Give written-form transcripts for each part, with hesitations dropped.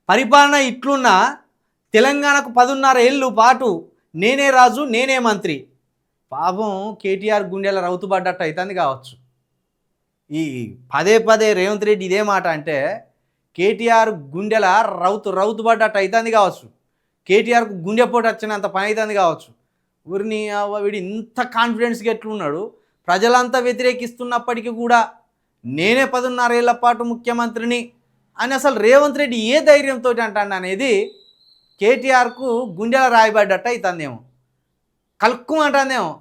పరిపాలన ఇట్లున్నా తెలంగాణకు 10.5 ఏళ్ళు పాటు నేనే రాజు నేనే మంత్రి. పాపం కేటీఆర్ గుండెల రౌతుబడ్డట్టు అవుతుంది కావచ్చు. ఈ పదే పదే రేవంత్ రెడ్డి ఇదే మాట అంటే కేటీఆర్ గుండెల రౌతుబడ్డట్టు అవుతుంది కావచ్చు. కేటీఆర్కు గుండెపోటు వచ్చినంత పని అవుతుంది కావచ్చు. ఊరిని వీడు ఇంత కాన్ఫిడెన్స్గా ఎట్లున్నాడు, ప్రజలంతా వ్యతిరేకిస్తున్నప్పటికీ కూడా నేనే 10.5 ఏళ్ల పాటు ముఖ్యమంత్రిని అని అసలు రేవంత్ రెడ్డి ఏ ధైర్యంతో అంటాడు అనేది కేటీఆర్కు గుండెల రాయబడ్డట్టు అవుతుందేమో, కలుక్కు అంటుందేమో.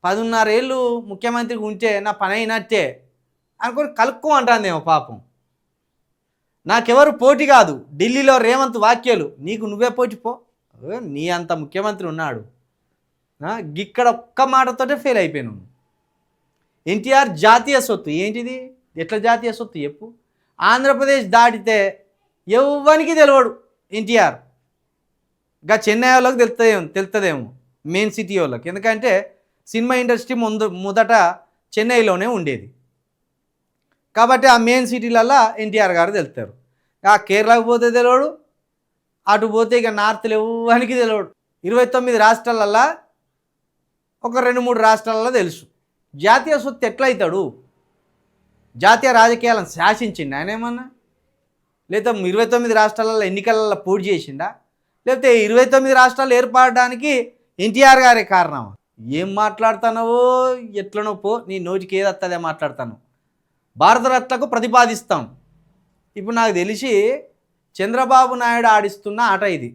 10.5 ఏళ్ళు ముఖ్యమంత్రికి ఉంటే నా పని అయినట్టే అనుకొని కలుక్కు అంటుందేమో పాపం. నాకెవరు పోటీ కాదు, ఢిల్లీలో రేవంత్ వ్యాఖ్యలు, నీకు నువ్వే పోటీ పో, నీ అంత ముఖ్యమంత్రి ఉన్నాడు. ఇక్కడ ఒక్క మాటతోటే ఫెయిల్ అయిపోయాను. ఎన్టీఆర్ జాతీయ సొత్తు ఏంటిది, ఎట్లా జాతీయ సొత్తు చెప్పు? ఆంధ్రప్రదేశ్ దాటితే ఎవ్వనికి తెలియడు ఎన్టీఆర్. ఇంకా చెన్నై వాళ్ళకి తెలుస్తుందేమో, మెయిన్ సిటీ వాళ్ళకి. ఎందుకంటే సినిమా ఇండస్ట్రీ మొదట చెన్నైలోనే ఉండేది కాబట్టి ఆ మెయిన్ సిటీలల్లో ఎన్టీఆర్ గారు తెలుస్తారు. ఆ కేరళకు పోతే తెలియడు, అటు పోతే ఇక నార్త్లో ఎవ్వనికి తెలియడు. 29 రాష్ట్రాలల్లో ఒక 2-3 రాష్ట్రాలలో తెలుసు. జాతీయ సొత్తు ఎట్లయితాడు? జాతీయ రాజకీయాలను శాసించిండు ఆయన ఏమన్నా? లేదా 29 రాష్ట్రాలలో ఎన్నికలలో పోటీ చేసిండా? లేకపోతే 29 రాష్ట్రాలు ఏర్పడడానికి ఎన్టీఆర్ గారే కారణమా? ఏం మాట్లాడుతున్నావో ఎట్లనో పో, నీ నోటికి ఏది వస్తుందే మాట్లాడతాను. భారతరత్నకు ప్రతిపాదిస్తాం. ఇప్పుడు నాకు తెలిసి చంద్రబాబు నాయుడు ఆడిస్తున్న ఆట ఇది.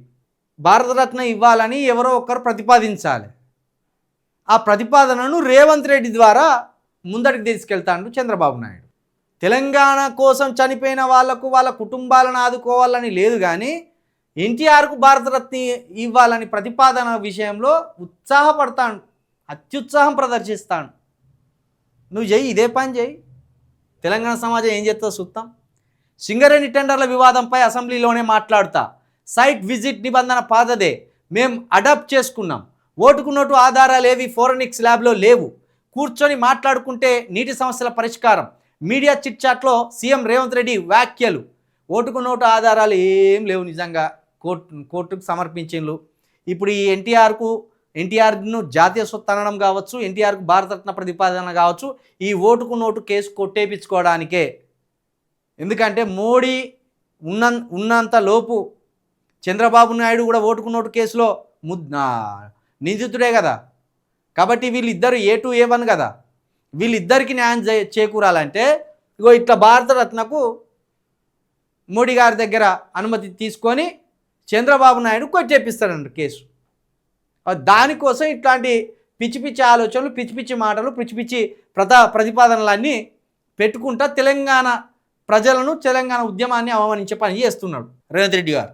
భారతరత్న ఇవ్వాలని ఎవరో ఒకరు ప్రతిపాదించాలి. ఆ ప్రతిపాదనను రేవంత్ రెడ్డి ద్వారా ముందటికి తీసుకెళ్తాడు చంద్రబాబు నాయుడు. తెలంగాణ కోసం చనిపోయిన వాళ్లకు వాళ్ళ కుటుంబాలను ఆదుకోవాలని లేదు, కానీ ఎన్టీఆర్కు భారతరత్న ఇవ్వాలని ప్రతిపాదన విషయంలో ఉత్సాహపడతాడు, అత్యుత్సాహం ప్రదర్శిస్తాడు. నువ్వు చెయ్యి, ఇదే పని చెయ్యి. తెలంగాణ సమాజం ఏం చేస్తుందో చూస్తాం. సింగరేణి టెండర్ల వివాదంపై అసెంబ్లీలోనే మాట్లాడుతా, సైట్ విజిట్ నిబంధన పాతదే, మేం అడాప్ట్ చేసుకున్నాం. ఓటుకు నోటు ఆధారాలు ఏవి ఫోరెనిక్స్ ల్యాబ్లో లేవు. కూర్చొని మాట్లాడుకుంటే నీటి సమస్యల పరిష్కారం. మీడియా చిట్ చాట్లో సీఎం రేవంత్ రెడ్డి వ్యాఖ్యలు. ఓటుకు నోటు ఆధారాలు ఏం లేవు, నిజంగా కోర్టుకు సమర్పించిండ్రు. ఇప్పుడు ఈ ఎన్టీఆర్ను జాతీయ సొత్తు అనడం కావచ్చు, ఎన్టీఆర్కు భారతరత్న ప్రతిపాదన కావచ్చు, ఈ ఓటుకు నోటు కేసు కొట్టేపించుకోవడానికే. ఎందుకంటే మోడీ ఉన్నంత లోపు చంద్రబాబు నాయుడు కూడా ఓటుకు నోటు కేసులో నిందితుడే కదా. కాబట్టి వీళ్ళిద్దరు A2 A1 కదా. వీళ్ళిద్దరికి న్యాయం చేకూరాలంటే ఇగో ఇట్లా భారతరత్నకు మోడీ గారి దగ్గర అనుమతి తీసుకొని చంద్రబాబు నాయుడు కొట్టేపిస్తాడంట కేసు. దానికోసం ఇట్లాంటి పిచ్చి పిచ్చి ఆలోచనలు, పిచ్చి పిచ్చి మాటలు, పిచ్చి పిచ్చి ప్రతిపాదనలన్నీ పెట్టుకుంటా తెలంగాణ ప్రజలను, తెలంగాణ ఉద్యమాన్ని అవమానించే పని చేస్తున్నాడు రేవంత్ రెడ్డి గారు.